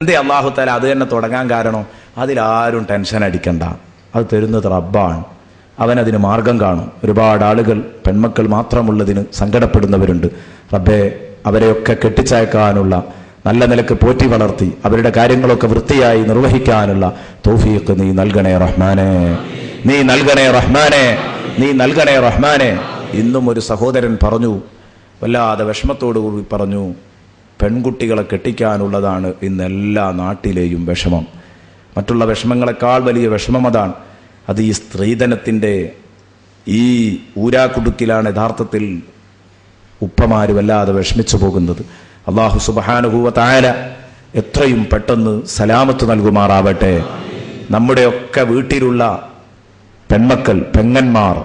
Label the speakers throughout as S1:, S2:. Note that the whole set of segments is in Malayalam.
S1: എന്തേ അള്ളാഹു തആല അത് തന്നെ തുടങ്ങാൻ കാരണം? അതിലാരും ടെൻഷൻ അടിക്കണ്ട, അത് തരുന്നത് റബ്ബാണ്, അവനതിന് മാർഗം കാണും. ഒരുപാട് ആളുകൾ പെൺമക്കൾ മാത്രമുള്ളതിന് സങ്കടപ്പെടുന്നവരുണ്ട്. റബ്ബേ, അവരെയൊക്കെ കെട്ടിച്ചയക്കാനുള്ള, നല്ല നിലക്ക് പോറ്റി വളർത്തി അവരുടെ കാര്യങ്ങളൊക്കെ വൃത്തിയായി നിർവഹിക്കാനുള്ള തൗഫീഖ് നീ നൽകണേ റഹ്മാനെ, നീ നൽകണേ റഹ്മാനെ, നീ നൽകണേ റഹ്മാനെ. ഇന്നും ഒരു സഹോദരൻ പറഞ്ഞു, വല്ലാതെ വിഷമത്തോടുകൂടി പറഞ്ഞു, പെൺകുട്ടികളെ കെട്ടിക്കാനുള്ളതാണ് ഇന്ന് എല്ലാ നാട്ടിലെയും വിഷമം. മറ്റുള്ള വിഷമങ്ങളെക്കാൾ വലിയ വിഷമം അതാണ്. അത് ഈ സ്ത്രീധനത്തിൻ്റെ ഈ ഊരാക്കുടുക്കിലാണ് യഥാർത്ഥത്തിൽ ഉപ്പമാര് വല്ലാതെ വിഷമിച്ചു പോകുന്നത്. അല്ലാഹു സുബ്ഹാനഹു വ തആല എത്രയും പെട്ടെന്ന് സലാമത്ത് നൽകുമാറാവട്ടെ. നമ്മുടെയൊക്കെ വീട്ടിലുള്ള പെൺമക്കൾ, പെങ്ങന്മാർ,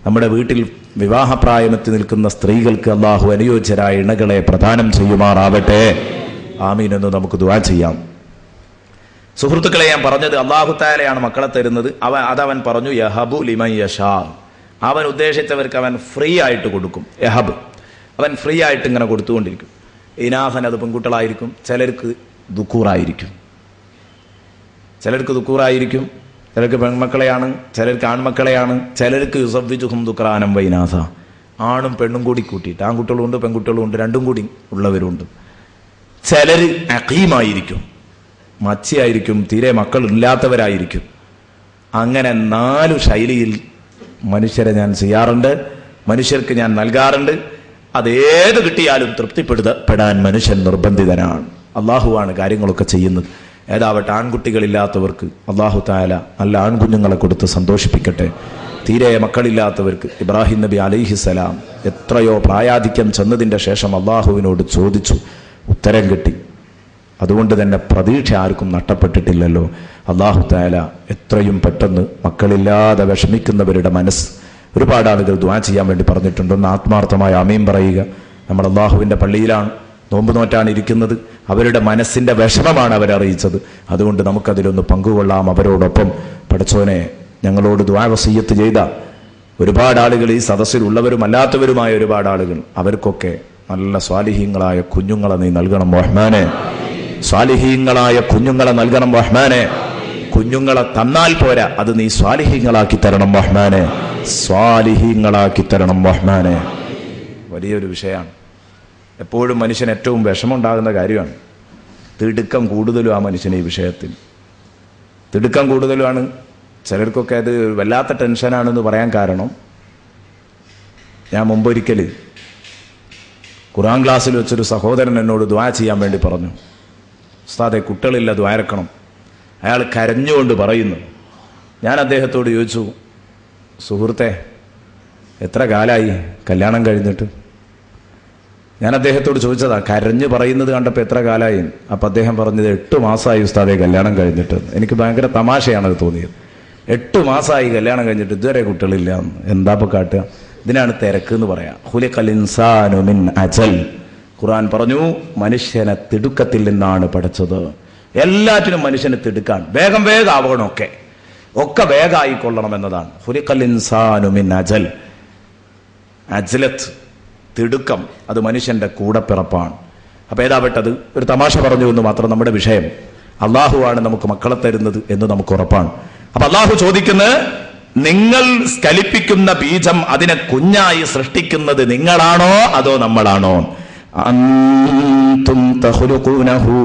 S1: നമ്മുടെ വീട്ടിൽ വിവാഹപ്രായമെത്തി നിൽക്കുന്ന സ്ത്രീകൾക്ക് അല്ലാഹു അനുയോജ്യരായ ഇണകളെ പ്രദാനം ചെയ്യുമാറാവട്ടെ. ആമീൻ എന്ന് നമുക്ക് ദുആ ചെയ്യാം. സുഹൃത്തുക്കളെ, ഞാൻ പറഞ്ഞത് അല്ലാഹു തആലയാണ് മക്കളെ തരുന്നത്. അതവൻ പറഞ്ഞു യഹബു ലിമൻ യശാ, അവൻ ഉദ്ദേശിച്ചവർക്ക് അവൻ ഫ്രീ ആയിട്ട് കൊടുക്കും. യഹബ്, അവൻ ഫ്രീ ആയിട്ട് ഇങ്ങനെ കൊടുത്തുകൊണ്ടിരിക്കും. ഇനാഹൻ, അത് പെൺകുട്ടികളായിരിക്കും, ചിലർക്ക് ദുക്കൂറായിരിക്കും, ചിലർക്ക് ദുക്കൂറായിരിക്കും, ചിലർക്ക് പെൺമക്കളെയാണ്, ചിലർക്ക് ആൺമക്കളെയാണ്, ചിലർക്ക് യുസവ്വിജുഹും ദുക്റാനം വൈനാഥ, ആണും പെണ്ണും കൂടി കൂട്ടിയിട്ട്, ആൺകുട്ടികളുണ്ട് പെൺകുട്ടികളുണ്ട്, രണ്ടും കൂടി ഉള്ളവരുണ്ട്. ചിലർ അഖീമായിരിക്കും, മച്ചിയായിരിക്കും, തീരെ മക്കൾ ഇല്ലാത്തവരായിരിക്കും. അങ്ങനെ 4 ശൈലിയിൽ മനുഷ്യരെ ഞാൻ ചെയ്യാറുണ്ട്, മനുഷ്യർക്ക് ഞാൻ നൽകാറുണ്ട്. അതേത് കിട്ടിയാലും തൃപ്തിപ്പെടാൻ മനുഷ്യൻ നിർബന്ധിതനാണ്. അള്ളാഹുവാണ് കാര്യങ്ങളൊക്കെ ചെയ്യുന്നത്. ഏതാവട്ടെ, ആൺകുട്ടികളില്ലാത്തവർക്ക് അല്ലാഹു തആല നല്ല ആൺകുഞ്ഞുങ്ങളെ കൊടുത്ത് സന്തോഷിപ്പിക്കട്ടെ. തീരെ മക്കളില്ലാത്തവർക്ക് ഇബ്രാഹിം നബി അലൈഹിസ്സലാം എത്രയോ പ്രായാധിക്യം ചെന്നതിൻ്റെ ശേഷം അള്ളാഹുവിനോട് ചോദിച്ചു, ഉത്തരം കിട്ടി. അതുകൊണ്ട് തന്നെ പ്രതീക്ഷ ആർക്കും നഷ്ടപ്പെട്ടിട്ടില്ലല്ലോ. അല്ലാഹു തആല എത്രയും പെട്ടെന്ന് മക്കളില്ലാതെ വിഷമിക്കുന്നവരുടെ മനസ്സ്, ഒരുപാട് ആളുകൾ ദുആ ചെയ്യാൻ വേണ്ടി പറഞ്ഞിട്ടുണ്ട്. ഒന്ന് ആത്മാർത്ഥമായ ആമീൻ പറയുക. നമ്മൾ അള്ളാഹുവിൻ്റെ പള്ളിയിലാണ്, നോമ്പ് നോറ്റാണ് ഇരിക്കുന്നത്. അവരുടെ മനസ്സിൻ്റെ വിഷമമാണ് അവരറിയിച്ചത്. അതുകൊണ്ട് നമുക്കതിലൊന്ന് പങ്കുകൊള്ളാം അവരോടൊപ്പം. പടച്ചോനെ, ഞങ്ങളോട് ദുആ വസിയ്യത്ത് ചെയ്ത ഒരുപാട് ആളുകൾ, ഈ സദസ്സിലുള്ളവരും അല്ലാത്തവരുമായ ഒരുപാട് ആളുകൾ, അവർക്കൊക്കെ നല്ല സ്വാലിഹീങ്ങളായ കുഞ്ഞുങ്ങളെ നീ നൽകണം റഹ്മാനെ, സ്വാലിഹീങ്ങളായ കുഞ്ഞുങ്ങളെ നൽകണം റഹ്മാനെ. കുഞ്ഞുങ്ങളെ തന്നാൽ പോരാ, അത് നീ സ്വാലിഹീങ്ങളാക്കി തരണം റഹ്മാനെ, സ്വാലിഹീങ്ങളാക്കി തരണം റഹ്മാനെ. വലിയൊരു വിഷയമാണ്. എപ്പോഴും മനുഷ്യന് ഏറ്റവും വിഷമമുണ്ടാകുന്ന കാര്യമാണ്. തിടുക്കം കൂടുതലും ആ മനുഷ്യന് ഈ വിഷയത്തിൽ തിടുക്കം കൂടുതലുമാണ്. ചിലർക്കൊക്കെ അത് വല്ലാത്ത ടെൻഷനാണെന്ന് പറയാൻ കാരണം, ഞാൻ മുമ്പൊരിക്കൽ ഖുർആൻ ക്ലാസ്സിൽ വെച്ചൊരു സഹോദരൻ എന്നോട് ദുആ ചെയ്യാൻ വേണ്ടി പറഞ്ഞു. ഉസ്താദെ, കുട്ടികളില്ല, ദ്വാരക്കണം. അയാൾ കരഞ്ഞുകൊണ്ട് പറയുന്നു. ഞാൻ അദ്ദേഹത്തോട് ചോദിച്ചു, സുഹൃത്തെ, എത്ര കാലമായി കല്യാണം കഴിഞ്ഞിട്ട്? ഞാൻ അദ്ദേഹത്തോട് ചോദിച്ചതാ, കരഞ്ഞു പറയുന്നത് കണ്ടപ്പോൾ എത്ര കാലമായി? അപ്പം അദ്ദേഹം പറഞ്ഞത് 8 മാസമായി ഉസ്താദെ കല്യാണം കഴിഞ്ഞിട്ട്. എനിക്ക് ഭയങ്കര തമാശയാണത് തോന്നിയത്. 8 മാസമായി കല്യാണം കഴിഞ്ഞിട്ട് ഇതുവരെ കുട്ടികളില്ല. എന്താ ഇപ്പോൾ കാട്ടുക? ഇതിനാണ് തിരക്ക് എന്ന് പറയാം. ഖുലിഖൽ ഇൻസാനു മിൻ അജൽ. ഖുർആൻ പറഞ്ഞു, മനുഷ്യനെ തിടുക്കത്തിൽ നിന്നാണ് പഠിച്ചത്. എല്ലാറ്റിനും മനുഷ്യന് തിടുക്കാണ്. വേഗം വേഗം ആവണം, ഒക്കെ വേഗമായിക്കൊള്ളണം എന്നതാണ്. ഖുലിഖൽ ഇൻസാനു മിൻ അജൽ. അജ്ലത്ത്, തിടുക്കം, അത് മനുഷ്യന്റെ കൂടപ്പിറപ്പാണ്. അപ്പം ഏതാവട്ടത് ഒരു തമാശ പറഞ്ഞു എന്ന് മാത്രം. നമ്മുടെ വിഷയം അള്ളാഹുവാണ് നമുക്ക് മക്കളെ തരുന്നത് എന്ന് നമുക്ക് ഉറപ്പാണ്. അപ്പൊ അള്ളാഹു ചോദിക്കുന്നത്, നിങ്ങൾ സ്കലിപ്പിക്കുന്ന ബീജം അതിനെ കുഞ്ഞായി സൃഷ്ടിക്കുന്നത് നിങ്ങളാണോ അതോ നമ്മളാണോ? അൻതും തഖ്ലുഖൂനഹു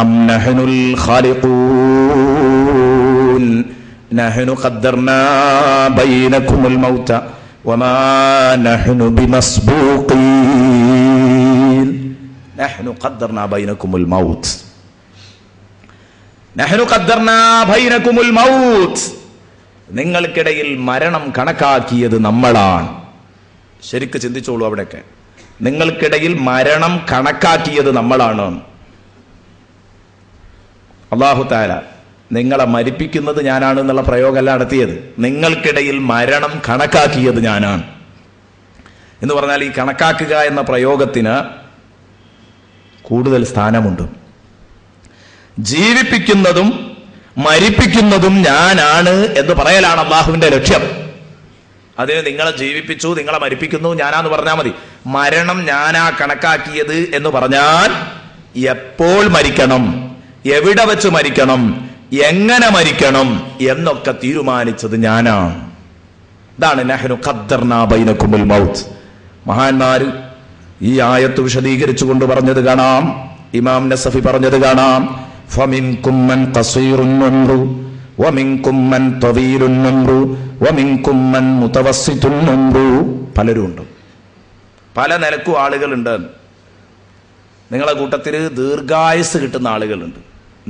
S1: അം നഹ്നുൽ ഖാലിഖൂൻ നഹ്നു ഖദ്ദർനാ ബൈനകുമുൽ മൗത വമാ നഹ്നു ബിമസ്ബൂഖീൻ. നഹ്നു ഖദ്ദർനാ ബൈനകുമുൽ മൗത്. നഹ്നു ഖദ്ദർനാ ബൈനകുമുൽ മൗത്. നിങ്ങൾക്കിടയിൽ മരണം കണക്കാക്കിയത് നമ്മളാണ്. ശരിക്ക് ചിന്തിച്ചോളൂ. അവിടെയൊക്കെ നിങ്ങൾക്കിടയിൽ മരണം കണക്കാക്കിയത് നമ്മളാണ്. അല്ലാഹു തആല നിങ്ങളെ മരിപ്പിക്കുന്നത് ഞാനാണ് എന്നുള്ള പ്രയോഗമല്ല നടത്തിയത്. നിങ്ങൾക്കിടയിൽ മരണം കണക്കാക്കിയത് ഞാനാണ് എന്ന് പറഞ്ഞാൽ ഈ കണക്കാക്കുക എന്ന പ്രയോഗത്തിന് കൂടുതൽ സ്ഥാനമുണ്ട്. ജീവിപ്പിക്കുന്നതും മരിപ്പിക്കുന്നതും ഞാനാണ് എന്ന് പറയലാണ് അള്ളാഹുവിന്റെ ലക്ഷ്യം. അതിന് നിങ്ങളെ ജീവിപ്പിച്ചു, നിങ്ങളെ മരിപ്പിക്കുന്നു ഞാനാന്ന് പറഞ്ഞാൽ മതി. മരണം ഞാനാ കണക്കാക്കിയത് എന്ന് പറഞ്ഞാൽ എപ്പോൾ മരിക്കണം, എവിടെ വെച്ച് മരിക്കണം, എങ്ങനെ മരിക്കണം എന്നൊക്കെ തീരുമാനിച്ചത് ഞാനാണ്. ഇതാണ് നഹ്നു ഖദ്ദർനാ ബൈനകുമുൽ മൗത്ത്. മഹാന്മാര് ഈ ആയത്ത് വിശദീകരിച്ചുകൊണ്ട് പറഞ്ഞത് കാണാം. ഇമാം നസഫി പറഞ്ഞത് കാണാം, ഫമിൻകും മൻ ഖസീറുൻ ഉംറു വമിൻകും മൻ തവീലുൻ ഉംറു വമിൻകും മൻ മുതവസ്സിതുൻ ഉംറു. പലരും ഉണ്ട്, പല നിലക്കും ആളുകളുണ്ട്. നിങ്ങളെ കൂട്ടത്തിൽ ദീർഘായുസ് കിട്ടുന്ന ആളുകളുണ്ട്,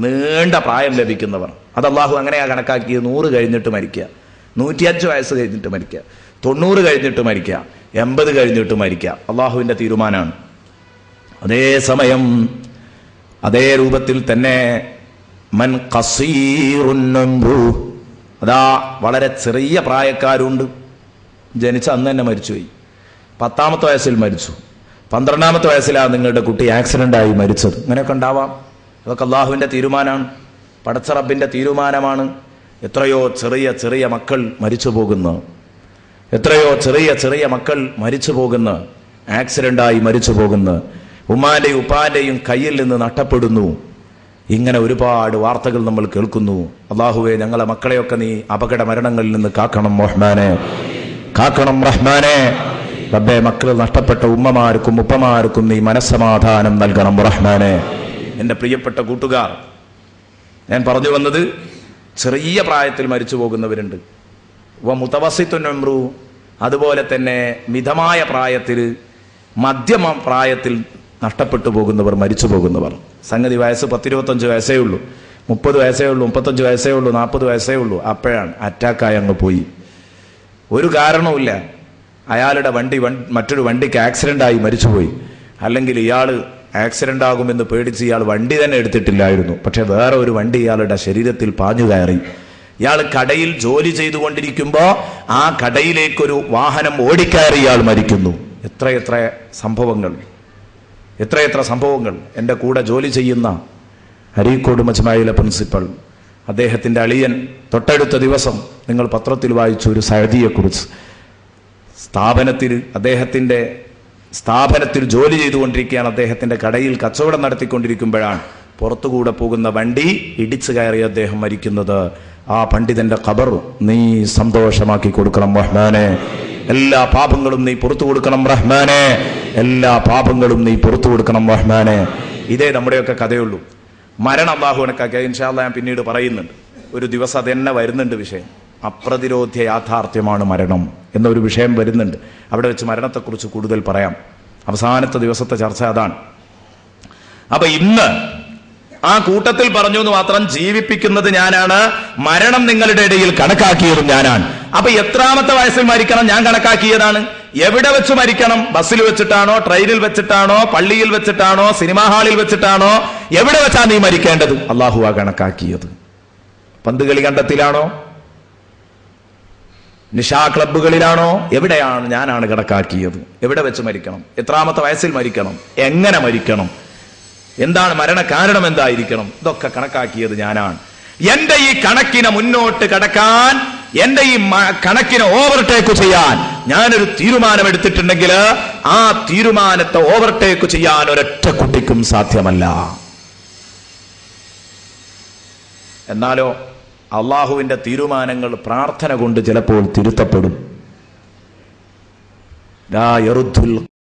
S1: നീണ്ട പ്രായം ലഭിക്കുന്നവർ. അത് അല്ലാഹു അങ്ങനെയാ കണക്കാക്കിയത്. 100 കഴിഞ്ഞിട്ട് മരിക്കുക, 105 വയസ്സ് കഴിഞ്ഞിട്ട് മരിക്കുക, 90 കഴിഞ്ഞിട്ട് മരിക്കുക, 80 കഴിഞ്ഞിട്ട് മരിക്കുക. അള്ളാഹുവിന്റെ തീരുമാനമാണ്. അതേസമയം അതേ രൂപത്തിൽ തന്നെ മൻ ഖസീറുൻ ഉംറു, അതാ വളരെ ചെറിയ പ്രായക്കാരുണ്ട്. ജനിച്ച അന്ന് തന്നെ മരിച്ചുപോയി, 10ാമത്തെ വയസ്സിൽ മരിച്ചു, 12ാമത്തെ വയസ്സിലാണ് നിങ്ങളുടെ കുട്ടി ആക്സിഡന്റ് മരിച്ചത്. ഇങ്ങനെയൊക്കെ ഉണ്ടാവാം. അതൊക്കെ അള്ളാഹുവിന്റെ തീരുമാനമാണ്, പടച്ച റബ്ബിന്റെ തീരുമാനമാണ്. എത്രയോ ചെറിയ ചെറിയ മക്കൾ മരിച്ചു പോകുന്നു, എത്രയോ ചെറിയ ചെറിയ മക്കൾ മരിച്ചു പോകുന്നു, ആക്സിഡന്റായി മരിച്ചു പോകുന്നു, ഉമ്മാന്റെയും ഉപ്പാന്റെയും കയ്യിൽ നിന്ന് നഷ്ടപ്പെടുന്നു. ഇങ്ങനെ ഒരുപാട് വാർത്തകൾ നമ്മൾ കേൾക്കുന്നു. അള്ളാഹുവേ, ഞങ്ങളെ മക്കളെയൊക്കെ നീ അപകട മരണങ്ങളിൽ നിന്ന് കാക്കണം റഹ്മാനെ, കാക്കണം റഹ്മാനെ. റബ്ബേ, മക്കൾ നഷ്ടപ്പെട്ട ഉമ്മമാർക്കും ഉപ്പമാർക്കും നീ മനസ്സമാധാനം നൽകണം റഹ്മാനെ. എൻ്റെ പ്രിയപ്പെട്ട കൂട്ടുകാർ, ഞാൻ പറഞ്ഞു വന്നത് ചെറിയ പ്രായത്തിൽ മരിച്ചു പോകുന്നവരുണ്ട്. മുതവസ്സിത്തുൻ ഉംറു, അതുപോലെ തന്നെ മിതമായ പ്രായത്തിൽ, മധ്യമ പ്രായത്തിൽ നഷ്ടപ്പെട്ടു പോകുന്നവർ, മരിച്ചു പോകുന്നവർ. സംഗതി വയസ്സ് 10-25 വയസ്സേ ഉള്ളൂ, 30 വയസ്സേ ഉള്ളൂ, 35 വയസ്സേ ഉള്ളൂ, 40 വയസ്സേ ഉള്ളൂ. അപ്പോഴാണ് അറ്റാക്കായി അങ്ങ് പോയി. ഒരു കാരണവുമില്ല. അയാളുടെ വണ്ടി മറ്റൊരു വണ്ടിക്ക് ആക്സിഡന്റായി മരിച്ചുപോയി. അല്ലെങ്കിൽ ഇയാൾ ആക്സിഡന്റ് ആകുമെന്ന് പേടിച്ച് ഇയാൾ വണ്ടി തന്നെ എടുത്തിട്ടില്ലായിരുന്നു. പക്ഷെ വേറെ ഒരു വണ്ടി ഇയാളുടെ ശരീരത്തിൽ പാഞ്ഞു കയറി. ഇയാൾ കടയിൽ ജോലി ചെയ്തുകൊണ്ടിരിക്കുമ്പോൾ ആ കടയിലേക്കൊരു വാഹനം ഓടിക്കയറി ഇയാൾ മരിക്കുന്നു. എത്രയെത്ര സംഭവങ്ങൾ, എത്രയെത്ര സംഭവങ്ങൾ. എൻ്റെ കൂടെ ജോലി ചെയ്യുന്ന അരീക്കോട് മജ്മയിലെ പ്രിൻസിപ്പൽ, അദ്ദേഹത്തിൻ്റെ അളിയൻ തൊട്ടടുത്ത ദിവസം നിങ്ങൾ പത്രത്തിൽ വായിച്ചു ഒരു സഅദിയെക്കുറിച്ച്. അദ്ദേഹത്തിൻ്റെ സ്ഥാപനത്തിൽ ജോലി ചെയ്തുകൊണ്ടിരിക്കുകയാണ്. അദ്ദേഹത്തിൻ്റെ കടയിൽ കച്ചവടം നടത്തിക്കൊണ്ടിരിക്കുമ്പോഴാണ് പുറത്തുകൂടെ പോകുന്ന വണ്ടി ഇടിച്ചു കയറി അദ്ദേഹം മരിക്കുന്നത്. ആ പണ്ഡിതന്റെ ഖബർ നീ സന്തോഷമാക്കി കൊടുക്കണം റഹ്മാനെ. എല്ലാ പാപങ്ങളും നീ പുറത്തു കൊടുക്കണം റഹ്മാനെ, എല്ലാ പാപങ്ങളും നീ പുറത്തു കൊടുക്കണം റഹ്മാനെ. ഇതേ നമ്മുടെയൊക്കെ കഥയുള്ളൂ. മരണം അല്ലാഹു കണക്കാക്കിയ ഇൻഷാ അല്ലാഹ് ഞാൻ പിന്നീട് പറയുന്നുണ്ട്. ഒരു ദിവസം അതെന്നെ വരുന്നുണ്ട് വിഷയം. അപ്രതിരോധ്യ യാഥാർത്ഥ്യമാണ് മരണം എന്നൊരു വിഷയം വരുന്നുണ്ട്. അവിടെ വെച്ച് മരണത്തെക്കുറിച്ച് കൂടുതൽ പറയാം. അവസാനത്തെ ദിവസത്തെ ചർച്ച അതാണ്. അപ്പൊ ഇന്ന് ആ കൂട്ടത്തിൽ പറഞ്ഞു എന്ന് മാത്രം, ജീവിപ്പിക്കുന്നത് ഞാനാണ്, മരണം നിങ്ങളുടെ ഇടയിൽ കണക്കാക്കിയതും ഞാനാണ്. അപ്പൊ എത്രാമത്തെ വയസ്സിൽ മരിക്കണം ഞാൻ കണക്കാക്കിയതാണ്. എവിടെ വെച്ച് മരിക്കണം? ബസ്സിൽ വെച്ചിട്ടാണോ, ട്രെയിനിൽ വെച്ചിട്ടാണോ, പള്ളിയിൽ വെച്ചിട്ടാണോ, സിനിമാ ഹാളിൽ വെച്ചിട്ടാണോ, എവിടെ വെച്ചാ നീ മരിക്കേണ്ടത്? അള്ളാഹുവാ കണക്കാക്കിയത്. പന്ത് കളി കണ്ടത്തിലാണോ, നിശാ ക്ലബ്ബുകളിലാണോ, എവിടെയാണ്? ഞാനാണ് കണക്കാക്കിയത്. എവിടെ വെച്ച് മരിക്കണം, എത്രാമത്തെ വയസ്സിൽ മരിക്കണം, എങ്ങനെ മരിക്കണം, എന്താണ് മരണ കാരണം, എന്തായിരിക്കണം, ഇതൊക്കെ കണക്കാക്കിയത് ഞാനാണ്. എന്റെ ഈ കണക്കിനെ മുന്നോട്ട് കടക്കാൻ, എന്റെ ഈ കണക്കിനെ ഓവർടേക്ക് ചെയ്യാൻ ഞാനൊരു തീരുമാനമെടുത്തിട്ടുണ്ടെങ്കിൽ ആ തീരുമാനത്തെ ഓവർടേക്ക് ചെയ്യാൻ ഒരൊറ്റ കുട്ടിക്കും സാധ്യമല്ല. എന്നാലോ അള്ളാഹുവിന്റെ തീരുമാനങ്ങൾ പ്രാർത്ഥന കൊണ്ട് ചിലപ്പോൾ തിരുത്തപ്പെടും.